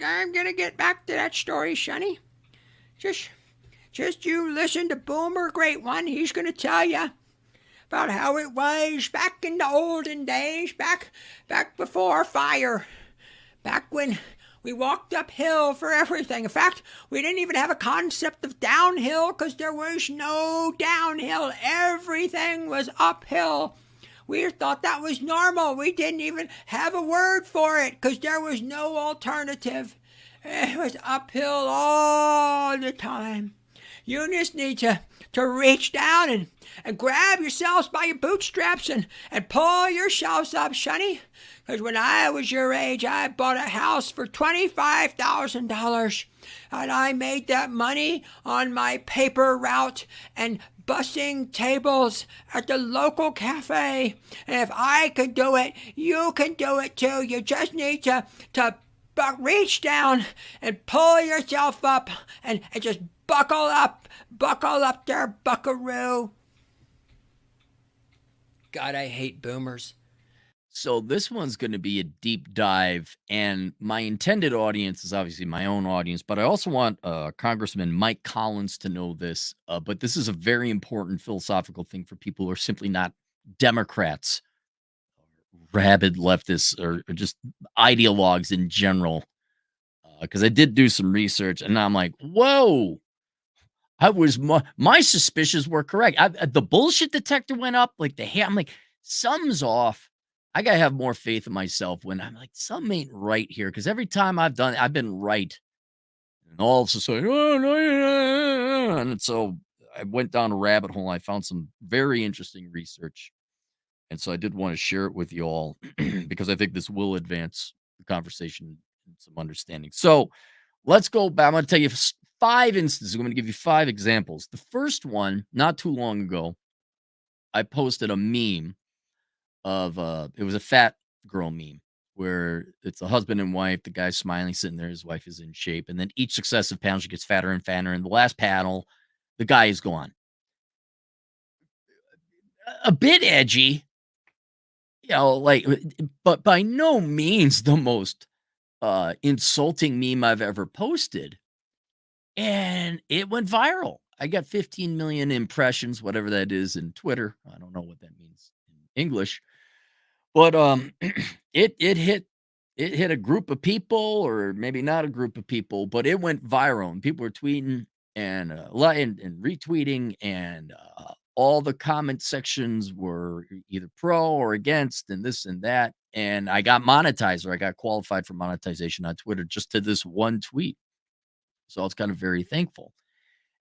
I'm gonna get back to that story, Sonny. Just, just you listen to Boomer Great One. He's gonna tell you about how it was back in the olden days, back before fire, back when we walked uphill for everything. In fact, we didn't even have a concept of downhill because there was no downhill. Everything was uphill. We thought that was normal. We didn't even have a word for it because there was no alternative. It was uphill all the time. You just need to reach down and grab yourselves by your bootstraps and pull yourselves up, Sonny. Because when I was your age, I bought a house for $25,000. And I made that money on my paper route and bussing tables at the local cafe. And if I can do it, you can do it too. You just need to reach down and pull yourself up and just buckle up there, buckaroo. God, I hate boomers. So this one's going to be a deep dive, and my intended audience is obviously my own audience, but I also want Congressman Mike Collins to know this. But this is a very important philosophical thing for people who are simply not Democrats, rabid leftists, or just ideologues in general. Because I did do some research, and I'm like, whoa. My suspicions were correct. The bullshit detector went up, like I'm like, something's off. I gotta have more faith in myself when I'm like, something ain't right here. Because every time I've done it, I've been right. And all of a sudden, oh no, and so I went down a rabbit hole. I found some very interesting research. And so I did want to share it with you all because I think this will advance the conversation and some understanding. So let's go back. I'm going to tell you 5 instances. I'm going to give you 5 examples. The first one, not too long ago, I posted a meme of it was a fat girl meme where it's a husband and wife. The guy's smiling, sitting there. His wife is in shape. And then each successive panel, she gets fatter and fatter. And the last panel, the guy is gone. A bit edgy, but by no means the most insulting meme I've ever posted. And it went viral. I got 15 million impressions, whatever that is in Twitter. I don't know what that means in English. But it hit a group of people, or maybe not a group of people, but it went viral. And people were tweeting and and retweeting, and all the comment sections were either pro or against, and this and that. And I got monetized, or I got qualified for monetization on Twitter just to this one tweet. So I was kind of very thankful.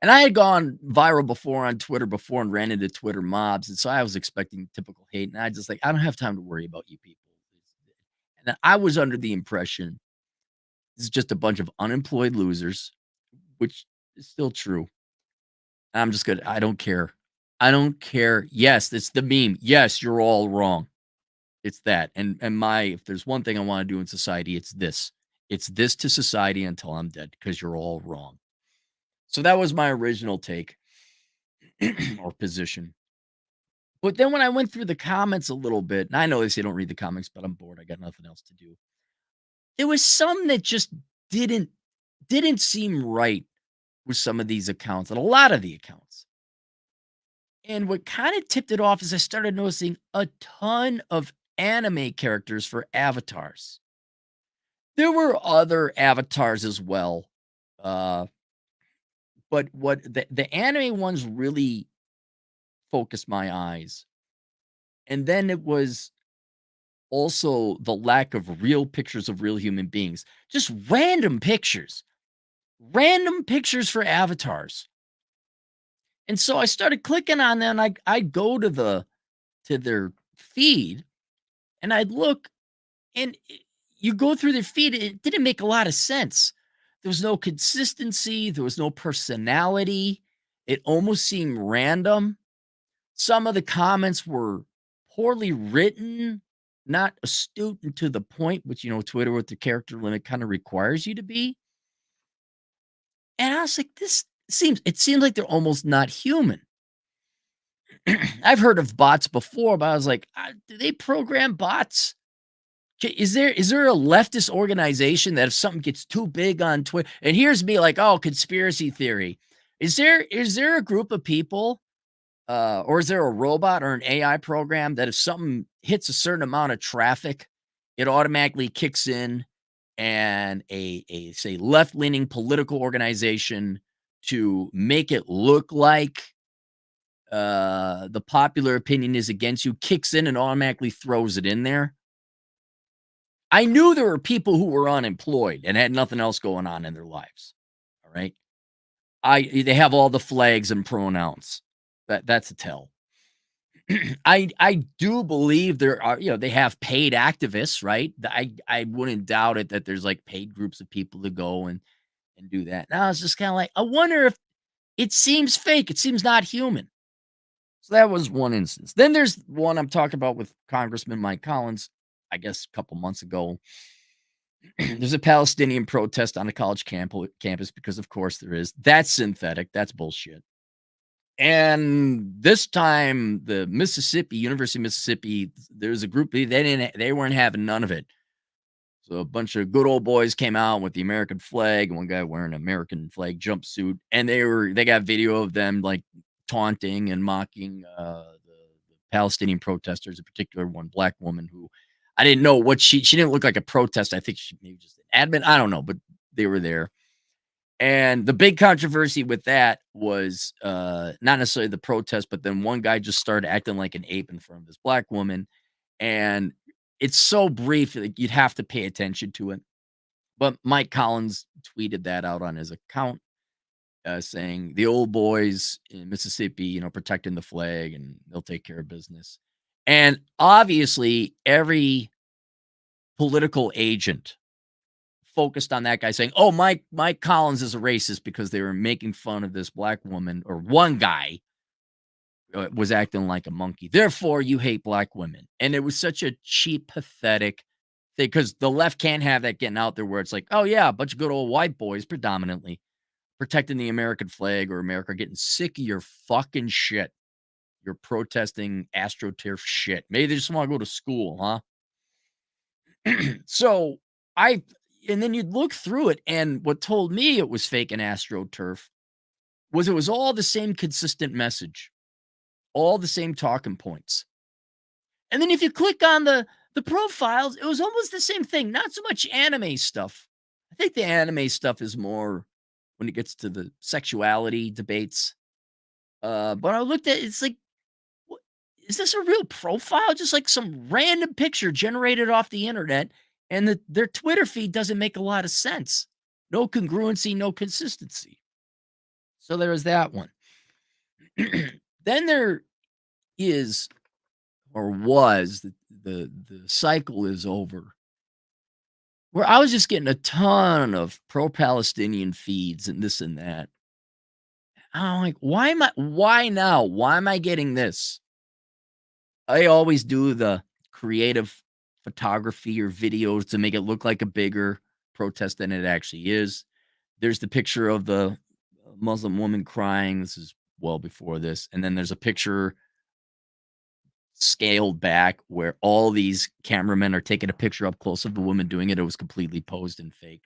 And I had gone viral before on Twitter before and ran into Twitter mobs. And so I was expecting typical hate. And I just I don't have time to worry about you people. And I was under the impression this is just a bunch of unemployed losers, which is still true. I'm just good. I don't care. I don't care. Yes, it's the meme. Yes, you're all wrong. It's that. And if there's one thing I want to do in society, it's this. It's this to society until I'm dead, because you're all wrong. So that was my original take or position. But then when I went through the comments a little bit, and I know they say don't read the comics, but I'm bored. I got nothing else to do. There was some that just didn't seem right with some of these accounts and a lot of the accounts. And what kind of tipped it off is I started noticing a ton of anime characters for avatars. There were other avatars as well. But what the anime ones really focused my eyes. And then it was also the lack of real pictures of real human beings, just random pictures for avatars. And so I started clicking on them. I'd go to their feed and I'd look, and you go through their feed. It didn't make a lot of sense. There was no consistency. There was no personality. It almost seemed random. Some of the comments were poorly written, not astute and to the point, which, Twitter with the character limit kind of requires you to be. And I was like, it seems like they're almost not human. I've heard of bots before, but I was like, do they program bots? Is there a leftist organization that if something gets too big on Twitter, and here's me like, oh, conspiracy theory. Is there a group of people, or is there a robot or an AI program that if something hits a certain amount of traffic, it automatically kicks in, and a say left leaning political organization to make it look like the popular opinion is against you kicks in and automatically throws it in there? I knew there were people who were unemployed and had nothing else going on in their lives. All right. They have all the flags and pronouns. That's a tell. I do believe there are, they have paid activists, right? I wouldn't doubt it that there's like paid groups of people to go and do that. Now it's just kind of like, I wonder if it seems fake. It seems not human. So that was one instance. Then there's one I'm talking about with Congressman Mike Collins, I guess a couple months ago. There's a Palestinian protest on a college campus because, of course, there is. That's synthetic. That's bullshit. And this time, the University of Mississippi, there's a group they weren't having none of it. So a bunch of good old boys came out with the American flag, one guy wearing an American flag jumpsuit, and they got video of them like taunting and mocking the Palestinian protesters, in particular one black woman who I didn't know what she didn't look like a protest. I think she maybe just an admin. I don't know, but they were there. And the big controversy with that was not necessarily the protest, but then one guy just started acting like an ape in front of this black woman. And it's so brief that you'd have to pay attention to it. But Mike Collins tweeted that out on his account, saying the old boys in Mississippi, protecting the flag and they'll take care of business. And obviously, every political agent focused on that guy saying, "Oh, Mike Collins is a racist because they were making fun of this black woman, or one guy was acting like a monkey. Therefore, you hate black women." And it was such a cheap, pathetic thing because the left can't have that getting out there where it's like, "Oh yeah, a bunch of good old white boys predominantly protecting the American flag or America getting sick of your fucking shit. You're protesting AstroTurf shit. Maybe they just want to go to school, huh?" So I and then you'd look through it, and what told me it was fake and AstroTurf was it was all the same consistent message, all the same talking points. And then if you click on the profiles, it was almost the same thing. Not so much anime stuff. I think the anime stuff is more when it gets to the sexuality debates. But I looked at it's like, what, is this a real profile? Just like some random picture generated off the internet, and their Twitter feed doesn't make a lot of sense. No congruency, no consistency. So there is that one. Then there is or was the cycle is over where I was just getting a ton of pro-Palestinian feeds and this and that. I'm like, why now? Why am I getting this? I always do the creative photography or videos to make it look like a bigger protest than it actually is. There's the picture of the Muslim woman crying. This is well before this. And then there's a picture scaled back where all these cameramen are taking a picture up close of the woman doing it. It was completely posed and fake.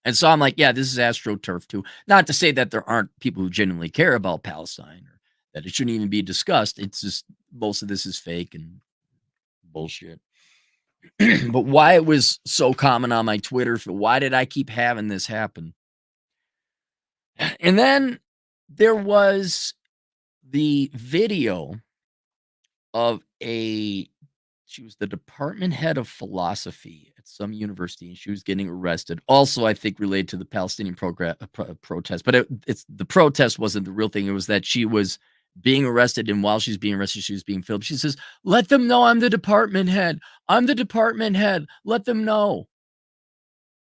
And so I'm like, yeah, this is AstroTurf too. Not to say that there aren't people who genuinely care about Palestine or that it shouldn't even be discussed. It's just most of this is fake and bullshit. But why it was so common on my Twitter, why did I keep having this happen? And then there was the video of she was the department head of philosophy at some university, and she was getting arrested. Also, I think related to the Palestinian protest, but it's the protest wasn't the real thing. It was that she was being arrested, and while she's being arrested, she was being filmed. She says, "Let them know I'm the department head. I'm the department head. Let them know."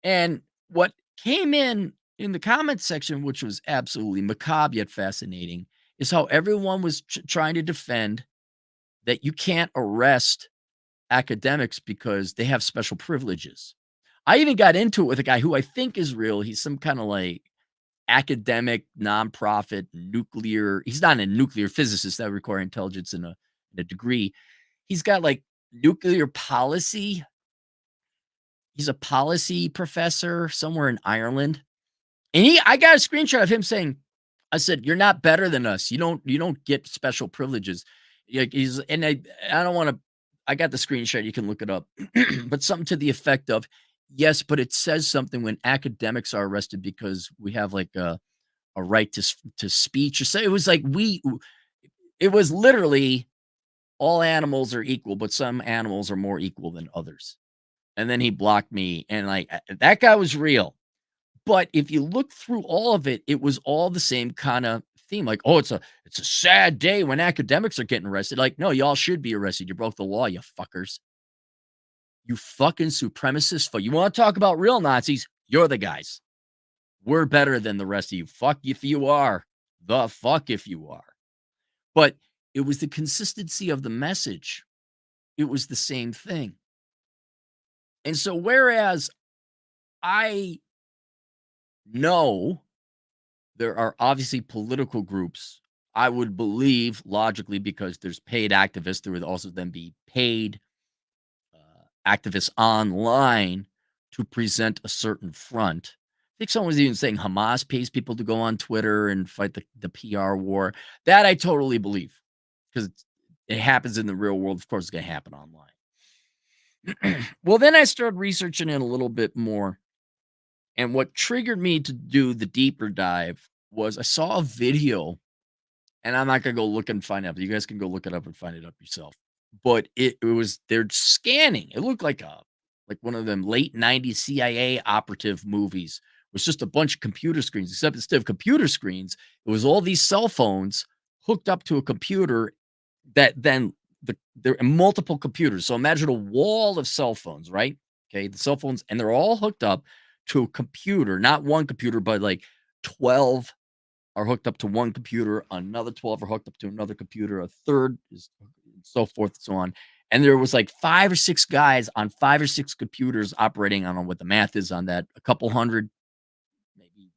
And what came in the comments section, which was absolutely macabre yet fascinating, is how everyone was trying to defend that you can't arrest academics because they have special privileges. I even got into it with a guy who I think is real. He's some kind of like academic, nonprofit, nuclear. He's not a nuclear physicist that would require intelligence in a degree. He's got like nuclear policy He's a policy professor somewhere in Ireland. And I got a screenshot of him saying, I said, "You're not better than us. You don't get special privileges." Like he's and I don't want to I got the screenshot, you can look it up. But something to the effect of, "Yes, but it says something when academics are arrested because we have like a right to speech." Or so it was like it was literally all animals are equal, but some animals are more equal than others. And then he blocked me and like that guy was real. But if you look through all of it, it was all the same kinda theme, like, "Oh, it's a sad day when academics are getting arrested." Like, "No, y'all should be arrested. You broke the law, you fuckers. You fucking supremacists. You wanna talk about real Nazis? You're the guys. We're better than the rest of you. Fuck if you are. The fuck if you are." But it was the consistency of the message. It was the same thing. And so whereas I know there are obviously political groups. I would believe logically because there's paid activists. There would also then be paid activists online to present a certain front. I think someone was even saying Hamas pays people to go on Twitter and fight the PR war. That I totally believe because it happens in the real world. Of course, it's going to happen online. Well, then I started researching it a little bit more. And what triggered me to do the deeper dive was I saw a video, and I'm not gonna go look and find out, but you guys can go look it up and find it up yourself. But it was they're scanning. It looked like one of them late 90s CIA operative movies. It was just a bunch of computer screens, except instead of computer screens, it was all these cell phones hooked up to a computer that then there are multiple computers. So imagine a wall of cell phones, right? Okay, the cell phones, and they're all hooked up to a computer, not one computer, but like 12 are hooked up to one computer, another 12 are hooked up to another computer, a third is so forth and so on. And there was like 5 or 6 guys on 5 or 6 computers operating. I don't know what the math is on that, a couple hundred, maybe,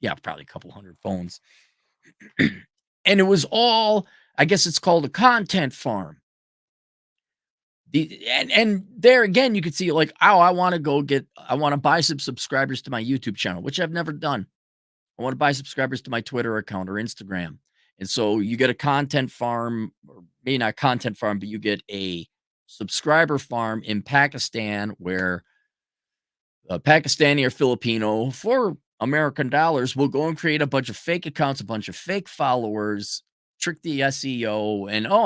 yeah, probably a couple hundred phones. And it was all, I guess it's called a content farm. And there again, you could see like, oh, I want to buy some subscribers to my YouTube channel, which I've never done. I want to buy subscribers to my Twitter account or Instagram. And so you get a content farm, or maybe not content farm, but you get a subscriber farm in Pakistan where a Pakistani or Filipino for American dollars will go and create a bunch of fake accounts, a bunch of fake followers, trick the SEO, and oh,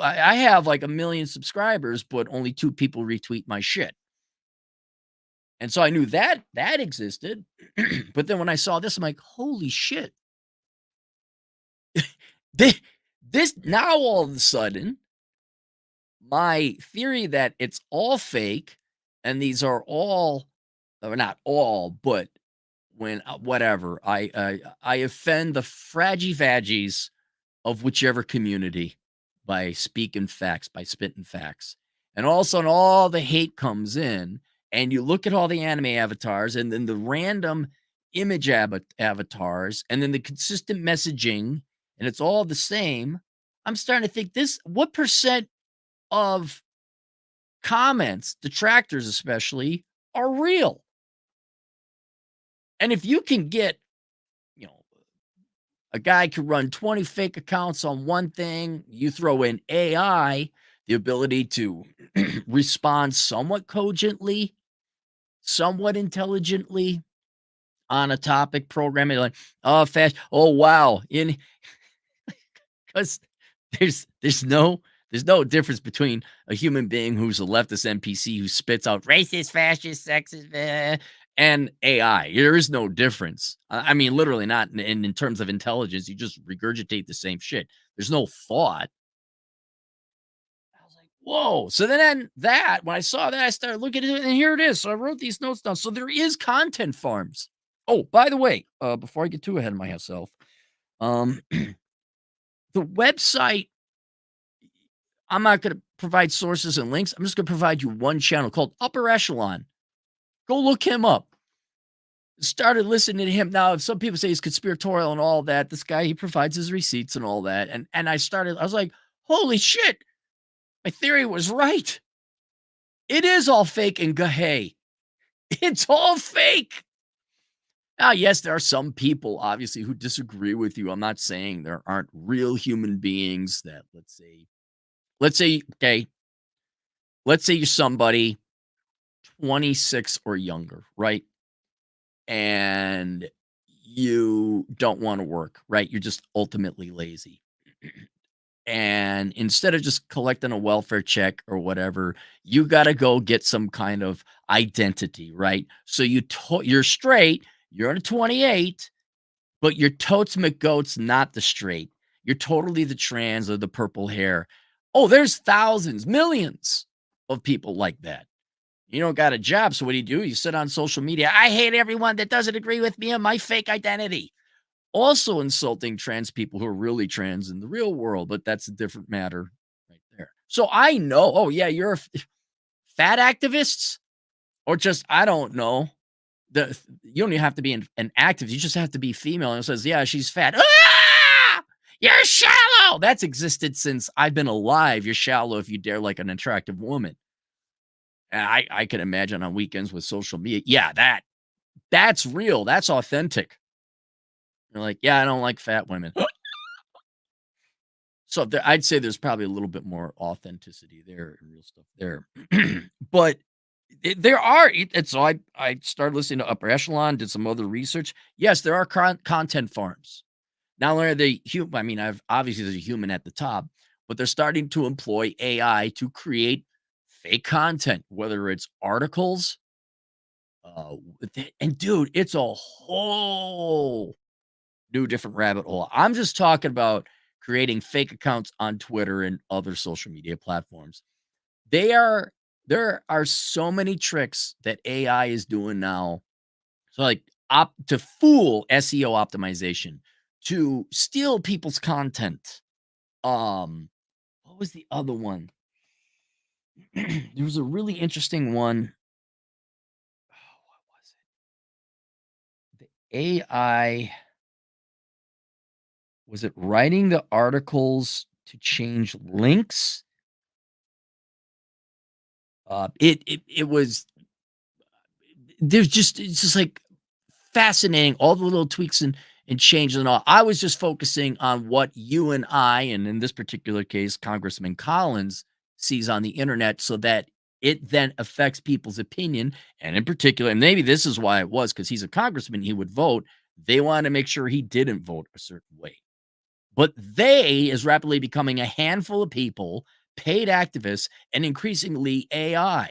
I have like 1 million subscribers, but only 2 people retweet my shit. And so I knew that existed. But then when I saw this, I'm like, holy shit. This, this now all of a sudden, my theory that it's all fake and these are all, or not all, but when whatever I offend the fraggy vaggies of whichever community by speaking facts, by spitting facts. And all of a sudden, all the hate comes in, and you look at all the anime avatars and then the random image avatars, and then the consistent messaging, and it's all the same. I'm starting to think what percent of comments, detractors especially, are real? And if you can get, you know, a guy can run 20 fake accounts on one thing. You throw in AI, the ability to respond somewhat cogently, somewhat intelligently on a topic, programming like, oh, fast. Oh, wow. Because there's no difference between a human being who's a leftist NPC who spits out racist, fascist, sexist, and AI. There is no difference. I mean, literally not in terms of intelligence. You just regurgitate the same shit. There's no thought. I was like, whoa. So then when I saw that, I started looking at it, and here it is. So I wrote these notes down. So there is content farms. Oh, by the way, before I get too ahead of myself, the website, I'm not going to provide sources and links. I'm just going to provide you one channel called Upper Echelon. Go look him up. Started listening to him. Now, if some people say he's conspiratorial and all that, this guy, he provides his receipts and all that. And I was like, holy shit, my theory was right. It is all fake and gahey. It's all fake. Now, yes, there are some people obviously who disagree with you. I'm not saying there aren't real human beings that okay, let's say you're somebody 26 or younger, right? And you don't want to work, right? You're just ultimately lazy. And instead of just collecting a welfare check or whatever, you got to go get some kind of identity, right? So you're straight, you're a 28, but you're totes McGoats, not the straight. You're totally the trans or the purple hair. Oh, there's thousands, millions of people like that. You don't got a job, so what do? You sit on social media. I hate everyone that doesn't agree with me and my fake identity. Also insulting trans people who are really trans in the real world, but that's a different matter right there. So I know, oh yeah, you're fat activists or just I don't know. You don't even have to be an activist. You just have to be female. And it says, yeah, she's fat. Ah! You're shallow. That's existed since I've been alive. You're shallow if you dare like an attractive woman. And I can imagine on weekends with social media. Yeah, that's real. That's authentic. You're like, yeah, I don't like fat women. So I'd say there's probably a little bit more authenticity there and real stuff there. But there are, and so I started listening to Upper Echelon, did some other research. Yes, there are content farms. Not only are they human, I mean, obviously there's a human at the top, but they're starting to employ AI to create fake content, whether it's articles. And dude, it's a whole new different rabbit hole. I'm just talking about creating fake accounts on Twitter and other social media platforms. They are there are so many tricks that AI is doing now. So like to fool SEO optimization, to steal people's content. What was the other one? There was a really interesting one. Oh, what was it? The AI was it writing the articles to change links? It was it's just like fascinating, all the little tweaks and changes and all. I was just focusing on what you and I, and in this particular case, Congressman Collins sees on the internet so that it then affects people's opinion. And in particular, and maybe this is why it was because he's a congressman, he would vote. They wanted to make sure he didn't vote a certain way. But they is rapidly becoming a handful of people, paid activists, and increasingly AI.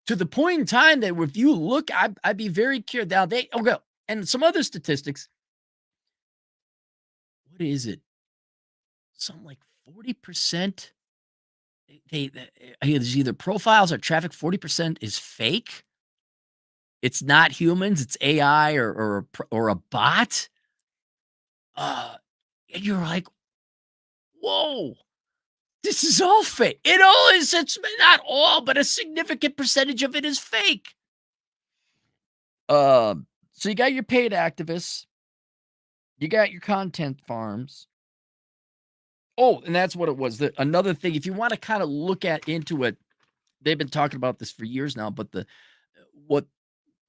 To the point in time that if you look, I'd be very curious. Now they okay, and some other statistics. What is it? Something like 40%. There's either profiles or traffic. 40% is fake. It's not humans. It's AI or a bot. And you're like, whoa, this is all fake. It all is. It's not all, but a significant percentage of it is fake. So you got your paid activists, you got your content farms. Oh, and that's what it was. Another thing, if you want to kind of look at into it, they've been talking about this for years now, but what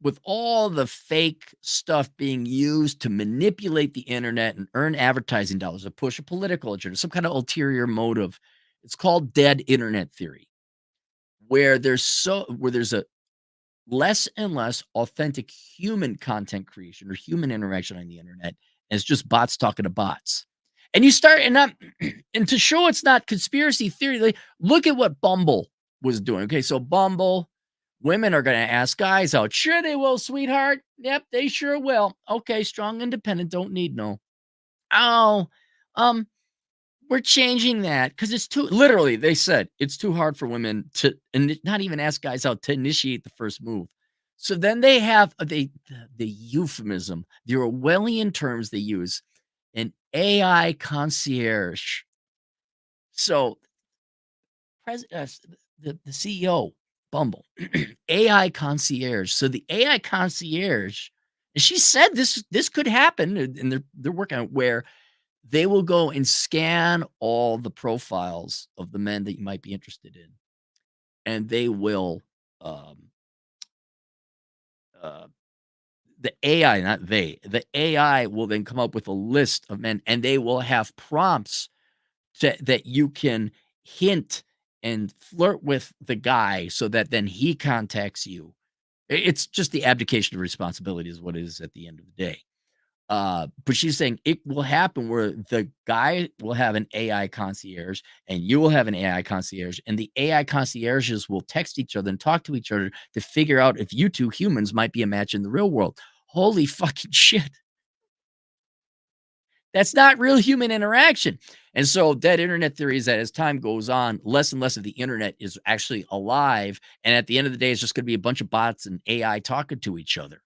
with all the fake stuff being used to manipulate the internet and earn advertising dollars to push a political agenda, some kind of ulterior motive. It's called dead internet theory, where there's a less and less authentic human content creation or human interaction on the internet. And it's just bots talking to bots. And you start and not and to show it's not conspiracy theory, like, look at what Bumble was doing. Okay, so Bumble, women are going to ask guys out. Sure, they will, sweetheart. Yep, they sure will. Okay, strong, independent, don't need no. Oh, um, we're changing that because it's too literally, they said it's too hard for women to and not even ask guys out to initiate the first move. So then they have the euphemism, the Orwellian terms they use, an AI concierge. So the CEO, Bumble, AI concierge. So the AI concierge, and she said this could happen, and they're working on it where they will go and scan all the profiles of the men that you might be interested in, and they will, um, the AI, not they, the AI will then come up with a list of men, and they will have prompts that you can hint and flirt with the guy so that then he contacts you. It's just the abdication of responsibility is what it is at the end of the day. But she's saying it will happen where the guy will have an AI concierge and you will have an AI concierge, and the AI concierges will text each other and talk to each other to figure out if you two humans might be a match in the real world. Holy fucking shit. That's not real human interaction. And so that internet theory is that as time goes on, less and less of the internet is actually alive. And at the end of the day, it's just going to be a bunch of bots and AI talking to each other.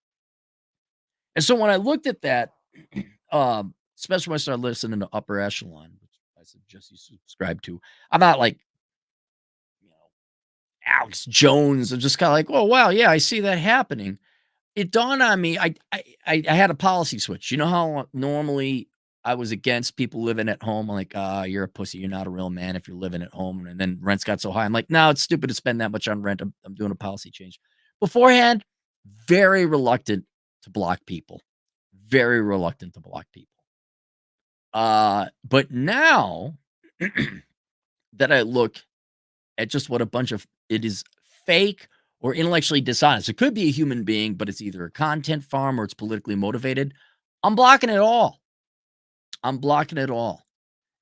And so when I looked at that, especially when I started listening to Upper Echelon, which I suggest you subscribe to, I'm not like, you know, Alex Jones. I'm just kind of like, oh, wow, yeah, I see that happening. It dawned on me, I had a policy switch. You know how normally I was against people living at home? I'm like, you're a pussy. You're not a real man if you're living at home. And then rents got so high. I'm like, no, it's stupid to spend that much on rent. I'm doing a policy change. Beforehand, very reluctant to block people. Very reluctant to block people. But now that I look at just what a bunch of it is fake or intellectually dishonest. It could be a human being, but it's either a content farm or it's politically motivated. I'm blocking it all. I'm blocking it all.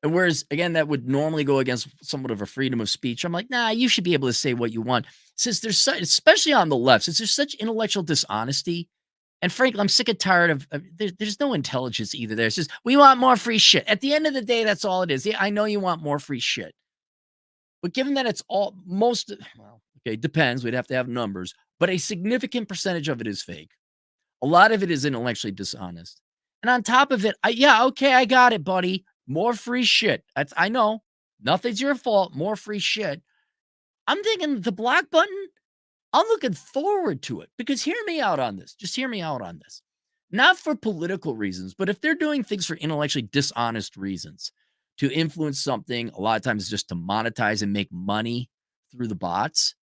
And whereas, again, that would normally go against somewhat of a freedom of speech. I'm like, nah, you should be able to say what you want. Since there's such, especially on the left, since there's such intellectual dishonesty. And frankly, I'm sick and tired of there's no intelligence either. There's just, we want more free shit. At the end of the day, that's all it is. Yeah, I know you want more free shit. But given that it's all most, well, okay, depends. We'd have to have numbers, but a significant percentage of it is fake. A lot of it is intellectually dishonest. And on top of it, yeah, okay, I got it, buddy. More free shit. I know. Nothing's your fault. More free shit. I'm thinking the block button, I'm looking forward to it because hear me out on this. Just hear me out on this. Not for political reasons, but if they're doing things for intellectually dishonest reasons to influence something, a lot of times just to monetize and make money through the bots.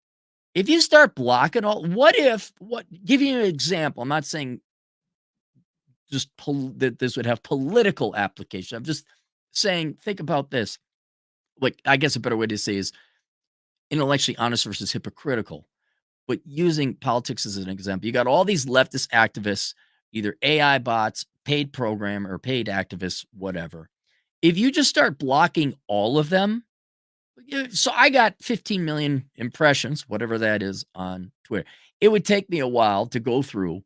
If you start blocking give you an example. I'm not saying just that this would have political application. I'm just saying, think about this. Like, I guess a better way to say is intellectually honest versus hypocritical. But using politics as an example, you got all these leftist activists, either AI bots, paid program or paid activists, whatever. If you just start blocking all of them, so I got 15 million impressions, whatever that is on Twitter. It would take me a while to go through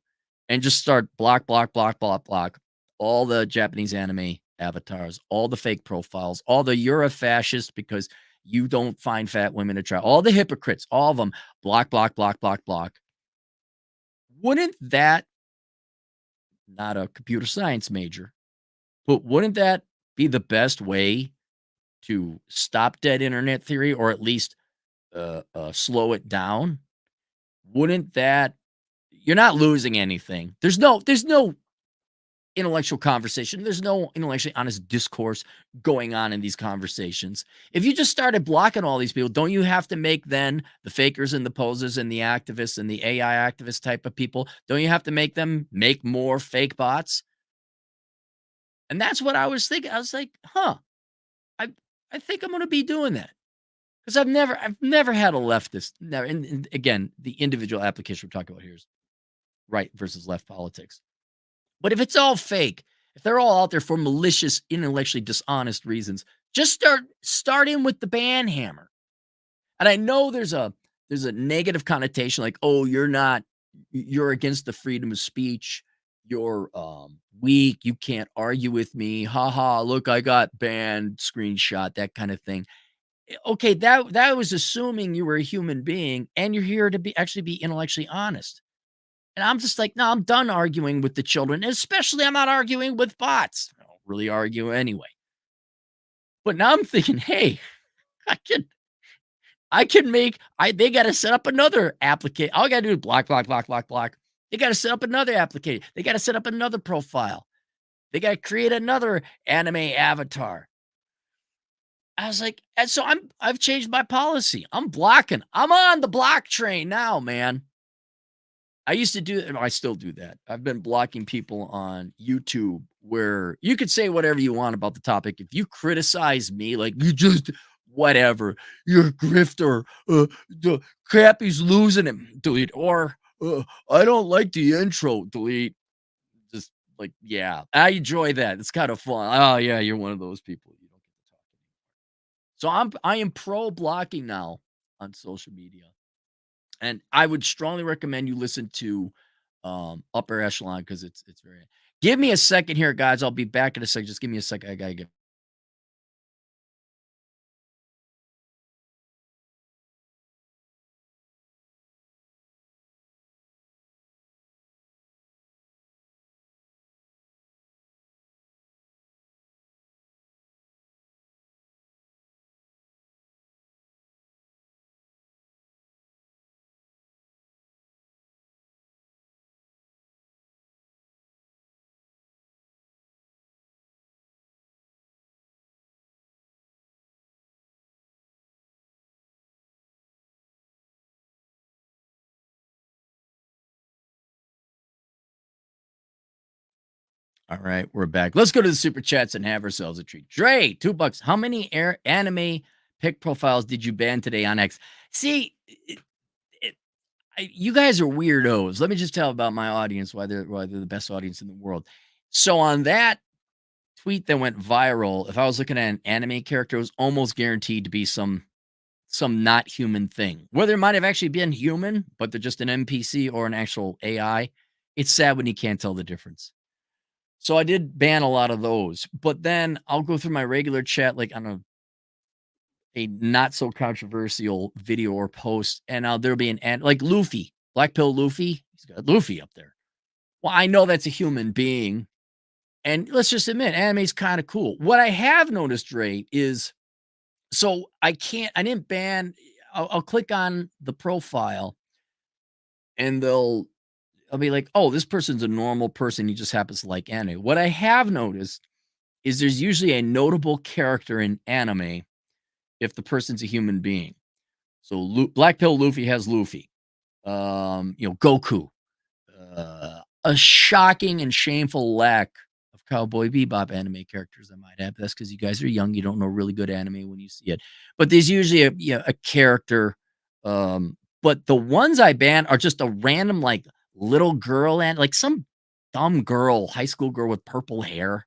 and just start block all the Japanese anime avatars, all the fake profiles, all the you're a fascist because you don't find fat women attractive, all the hypocrites, all of them, block. Wouldn't that, not a computer science major, but wouldn't that be the best way to stop dead internet theory or at least slow it down? Wouldn't that, you're not losing anything. There's no intellectual conversation. There's no intellectually honest discourse going on in these conversations. If you just started blocking all these people, don't you have to make then the fakers and the posers and the activists and the AI activist type of people, don't you have to make them make more fake bots? And that's what I was thinking. I was like, I I think I'm going to be doing that. Because I've never had a leftist. Never, and again, the individual application we're talking about here is right versus left politics. But if it's all fake, if they're all out there for malicious, intellectually dishonest reasons, just start in with the ban hammer. And I know there's a negative connotation, like, oh, you're against the freedom of speech. You're weak. You can't argue with me. Ha ha. Look, I got banned. Screenshot, that kind of thing. Okay, that was assuming you were a human being and you're here to be intellectually honest. And I'm just like, no, I'm done arguing with the children. Especially I'm not arguing with bots. I don't really argue anyway. But now I'm thinking, hey, I can they gotta set up another application. All I gotta do is block. They gotta set up another application. They gotta set up another profile. They gotta create another anime avatar. I was like, and so I've changed my policy. I'm blocking. I'm on the block train now, man. I used to do I still do that. I've been blocking people on YouTube where you could say whatever you want about the topic. If you criticize me, like you just whatever, you're a grifter, the Crappy's losing him, delete, or I don't like the intro, delete. Just like, yeah, I enjoy that. It's kind of fun. Oh yeah, you're one of those people. You don't get to talk anymore. So I am pro blocking now on social media. And I would strongly recommend you listen to Upper Echelon because it's very give me a second here, guys. I'll be back in a second. Just give me a second. I gotta get all right, we're back. Let's go to the super chats and have ourselves a treat. Dre, $2. How many anime pick profiles did you ban today on X? See, you guys are weirdos. Let me just tell about my audience why they're the best audience in the world. So on that tweet that went viral, if I was looking at an anime character, it was almost guaranteed to be some not human thing. Whether it might have actually been human, but they're just an NPC or an actual AI. It's sad when you can't tell the difference. So I did ban a lot of those, but then I'll go through my regular chat, like on a not so controversial video or post, and there'll be like Luffy, Black Pill Luffy. He's got Luffy up there. Well, I know that's a human being, and let's just admit, anime's kind of cool. What I have noticed, Dre, is so I didn't ban. I'll click on the profile, and I'll be like, oh, this person's a normal person. He just happens to like anime. What I have noticed is there's usually a notable character in anime if the person's a human being. So Black Pill Luffy has Luffy. Goku. A shocking and shameful lack of Cowboy Bebop anime characters, I might add. That's because you guys are young. You don't know really good anime when you see it. But there's usually a character. But the ones I ban are just a random like little girl and like some dumb girl, high school girl with purple hair.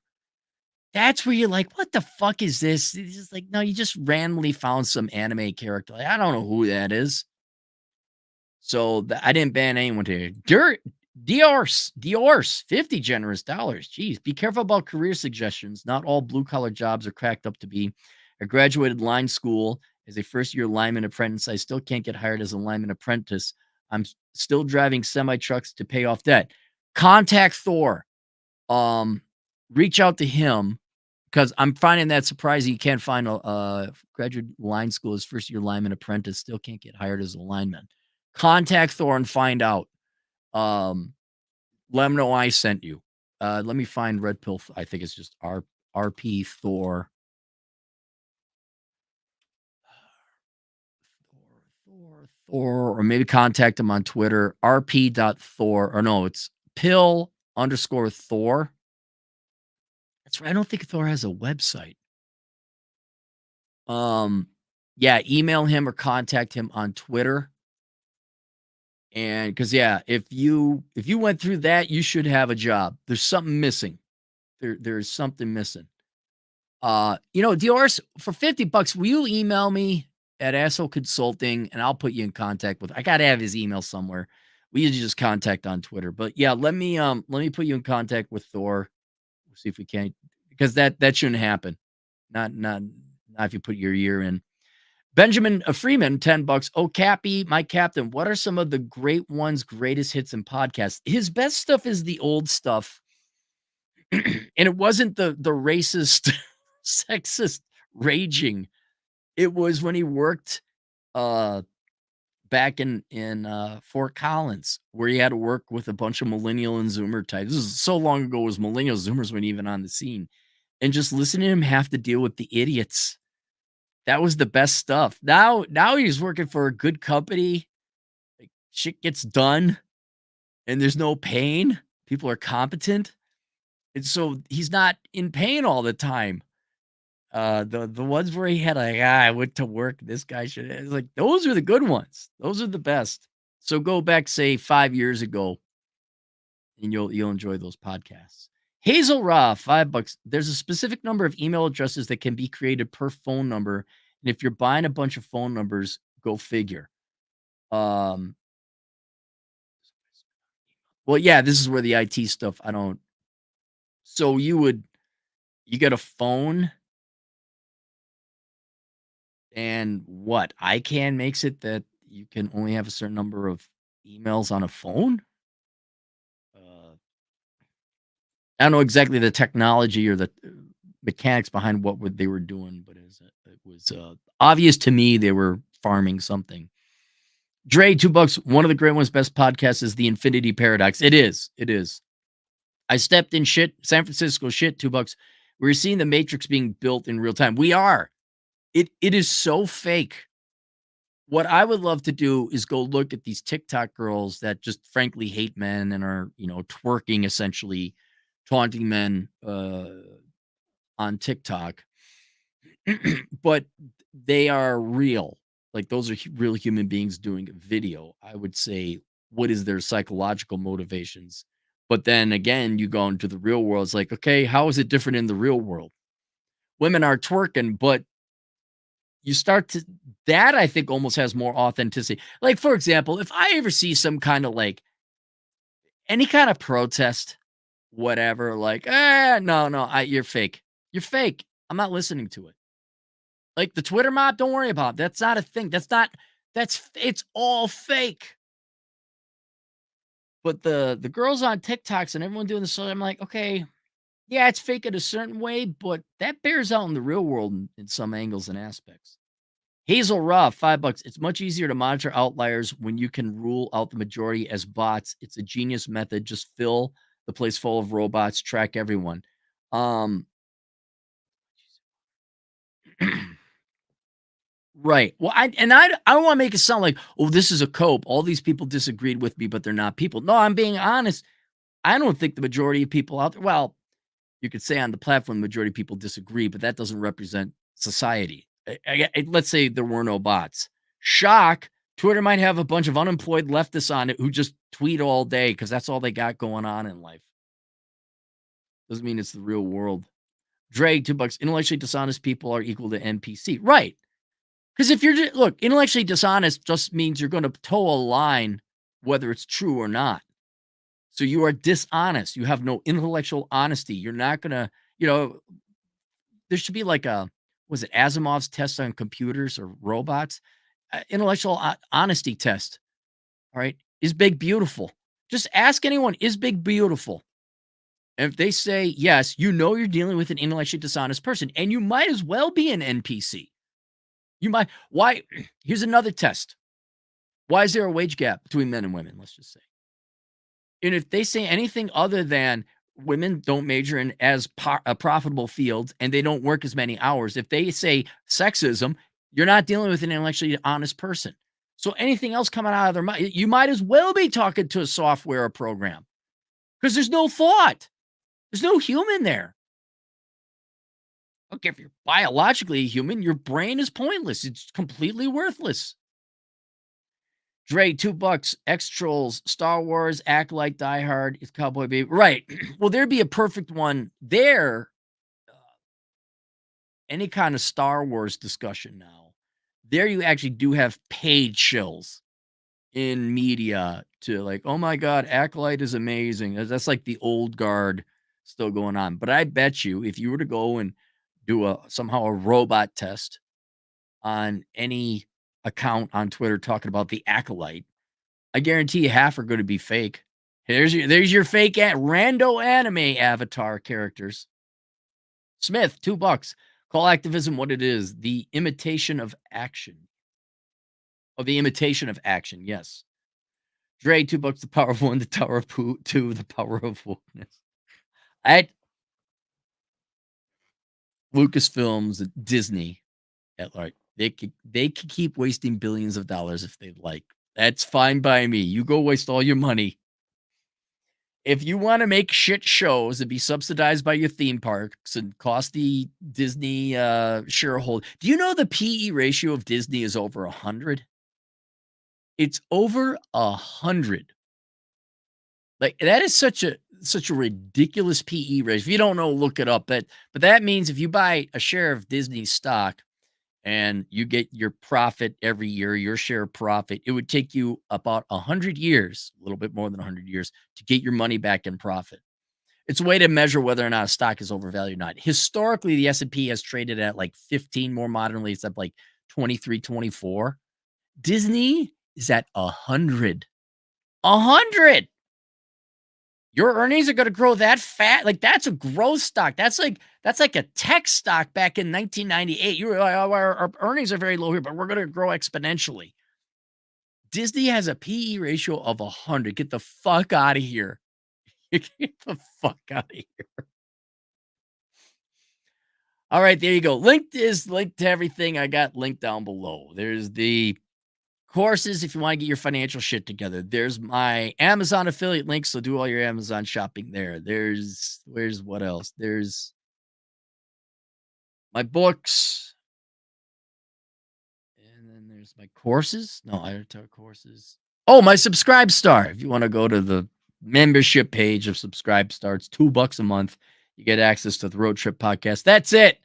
That's where you're like, what the fuck is this? It's just like, no, you just randomly found some anime character. Like, I don't know who that is. So I didn't ban anyone today. Dior's, 50 generous dollars. Jeez, be careful about career suggestions. Not all blue collar jobs are cracked up to be. I graduated line school as a first year lineman apprentice. I still can't get hired as a lineman apprentice. I'm still driving semi trucks to pay off debt. Contact Thor. Reach out to him because I'm finding that surprising. You can't find a graduate line school as first year lineman apprentice. Still can't get hired as a lineman. Contact Thor and find out. Let him know I sent you. Let me find Red Pill. I think it's just RP Thor. Thor, or maybe contact him on Twitter. RP.Thor. Or no, it's pill_Thor. That's right. I don't think Thor has a website. Yeah, email him or contact him on Twitter. And because if you went through that, you should have a job. There's something missing. There's something missing. Dior's, for $50, will you email me at Asshole Consulting and I'll put you in contact with I gotta have his email somewhere. We usually just contact on Twitter. But yeah, let me put you in contact with Thor. We'll see if we can because that shouldn't happen. Not if you put your year in. Benjamin Freeman, $10. Oh, Cappy, my captain, what are some of the great ones, greatest hits in podcasts? His best stuff is the old stuff. And it wasn't the racist, sexist raging. It was when he worked back in Fort Collins, where he had to work with a bunch of millennial and Zoomer types. This is so long ago, as millennial Zoomers weren't even on the scene. And just listening to him have to deal with the idiots. That was the best stuff. Now he's working for a good company. Like, shit gets done. and there's no pain. People are competent, and so he's not in pain all the time. The ones where he had like, I went to work. This guy should. It's like those are the good ones. Those are the best. So go back, say 5 years ago, and you'll enjoy those podcasts. Hazel Ra, $5. There's a specific number of email addresses that can be created per phone number, and if you're buying a bunch of phone numbers, go figure. Um, well, yeah, this is where the IT stuff. I don't. So you get a phone, and what ICANN makes it that you can only have a certain number of emails on a phone. I don't know exactly the technology or the mechanics behind they were doing, but it was obvious to me they were farming something. Dre, $2. One of the great ones, best podcasts is the Infinity Paradox. It is. It is. I stepped in shit. San Francisco shit. $2. We're seeing the Matrix being built in real time. We are. It is so fake. What I would love to do is go look at these TikTok girls that just frankly hate men and are, twerking essentially, taunting men on TikTok, but they are real. Like those are real human beings doing a video. I would say, what is their psychological motivations? But then again, you go into the real world. It's like, okay, how is it different in the real world? Women are twerking, but you start to that I think almost has more authenticity. Like, for example, if I ever see some kind of like any kind of protest, whatever, like, no, you're fake. You're fake. I'm not listening to it. Like the Twitter mob, don't worry about it. That's not a thing. It's all fake. But the girls on TikToks and everyone doing this, I'm like, okay, yeah, it's fake in a certain way, but that bears out in the real world in some angles and aspects. Hazel Raw, $5. It's much easier to monitor outliers when you can rule out the majority as bots. It's a genius method. Just fill the place full of robots, track everyone. Um, right. Well, I don't want to make it sound like, oh, this is a cope. All these people disagreed with me, but they're not people. No, I'm being honest. I don't think the majority of people out there, well, you could say on the platform, the majority of people disagree, but that doesn't represent society. Let's say there were no bots. Shock. Twitter might have a bunch of unemployed leftists on it who just tweet all day because that's all they got going on in life. Doesn't mean it's the real world. Dre, $2. Intellectually dishonest people are equal to NPC. Right. Because if you're look, intellectually dishonest just means you're going to toe a line, whether it's true or not. So you are dishonest. You have no intellectual honesty. You're not going to, there should be like was it Asimov's test on computers or robots? Intellectual honesty test. All right. Is big beautiful? Just ask anyone, is big beautiful? And if they say yes, you're dealing with an intellectually dishonest person, and you might as well be an NPC. You might. Why? Here's another test. Why is there a wage gap between men and women? Let's just say. And if they say anything other than women don't major in as profitable fields and they don't work as many hours, if they say sexism, you're not dealing with an intellectually honest person. So anything else coming out of their mouth, you might as well be talking to a software or program because there's no thought. There's no human there. Okay, if you're biologically a human, your brain is pointless. It's completely worthless. Dre, $2. X Trolls, Star Wars, Act Like Die Hard, it's Cowboy Baby. Right. Well, there'd be a perfect one there. Any kind of Star Wars discussion now. There you actually do have paid shills in media to like, oh my God, Acolyte is amazing. That's like the old guard still going on. But I bet you if you were to go and do somehow a robot test on any account on Twitter talking about the Acolyte, I guarantee you half are going to be fake. There's your fake rando anime avatar characters. Smith, $2. Call activism what it is, the imitation of action. Oh, the imitation of action, yes. Dre, $2. The power of one, the tower of two, the power of wokeness. At Lucasfilms, Disney, they could keep wasting billions of dollars if they'd like. That's fine by me. You go waste all your money. If you wanna make shit shows and be subsidized by your theme parks and cost the Disney, shareholder, do you know the PE ratio of Disney is over 100? It's over 100. Like, that is such a ridiculous PE ratio. If you don't know, look it up, but that means if you buy a share of Disney stock and you get your profit every year, your share of profit, it would take you about 100 years, a little bit more than 100 years, to get your money back in profit. It's a way to measure whether or not a stock is overvalued or not. Historically, the S&P has traded at like 15, more modernly, it's at like 23, 24. Disney is at 100. 100! Your earnings are gonna grow that fast. Like, that's a growth stock. That's like a tech stock back in 1998. You were like, "Oh, our earnings are very low here, but we're gonna grow exponentially." Disney has a PE ratio of 100. Get the fuck out of here. Get the fuck out of here. All right, there you go. Linked to everything I got linked down below. There's the courses if you want to get your financial shit together. There's my Amazon affiliate link, so do all your Amazon shopping there. Where's what else? There's my books, and then there's my courses. No, I don't have courses. Oh, my Subscribe Star. If you want to go to the membership page of Subscribe Star, it's $2 a month. You get access to the Road Trip podcast. That's it.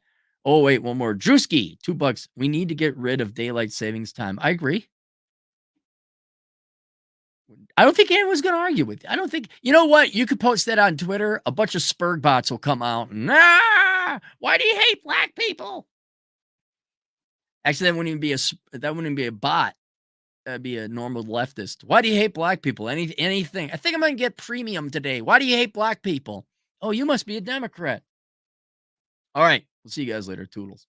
Oh, wait, one more. Drewski, $2. We need to get rid of daylight savings time. I agree. I don't think anyone's going to argue with you. I don't think, you know what? You could post that on Twitter. A bunch of Spurg bots will come out and, why do you hate black people? Actually, that wouldn't even be a bot. That'd be a normal leftist. Why do you hate black people? Anything. I think I'm going to get premium today. Why do you hate black people? Oh, you must be a Democrat. All right. We'll see you guys later. Toodles.